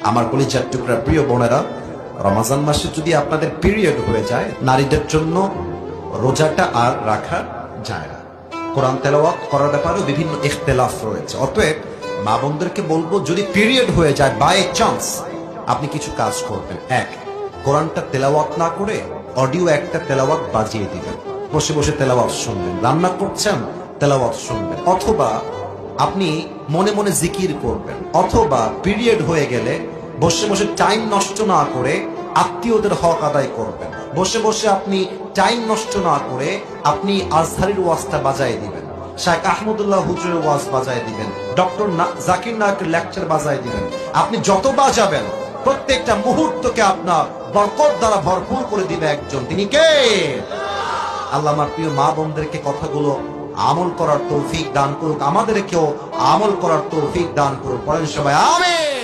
আমার কলিজার টুকরা প্রিয় বোনেরা, রমজান মাসে যদি আপনাদের পিরিয়ড হয়ে যায়, নারীদের জন্য রোজাটা আর রাখা যায় না। কোরআন তেলাওয়াত করার ব্যাপারেও বিভিন্ন ইখতিলাফ রয়েছে। অতএব মা বোনদেরকে বলবো, যদি পিরিয়ড হয়ে যায় বাই চান্স, আপনি কিছু কাজ করবেন। এক, কোরআনটা তেলাওয়াত না করে অডিও একটা তেলাওয়াত বাজিয়ে দিবেন, বসে বসে তেলাওয়াত শুনবেন। রান্না করছেন, তেলাওয়াত শুনবেন। অথবা আপনি মনে মনে জিকির করবেন। অথবা পিরিয়ড হয়ে গেলে বসে বসে টাইম নষ্ট না করে আত্মীয়দের হক আদায় করবেন। বসে বসে আপনি টাইম নষ্ট না করে আপনি আজহারির ওয়াজটা বাজায় দিবেন, শাইখ আহমদুল্লাহ হুজুরের ওয়াজ বাজায় দিবেন, ডক্টর জাকির নায়কের লেকচার বাজায় দিবেন। আপনি যত বাজাবেন প্রত্যেকটা মুহূর্তকে আপনার বরকত দ্বারা ভরপুর করে দিবে একজন, তিনি কে? আল্লাহ আমার প্রিয় মা বোনদেরকে কথাগুলো আমল করার তৌফিক দান করুক, আমাদেরকেও আমল করার তৌফিক দান করুক। পড়েন সবাই আমিন।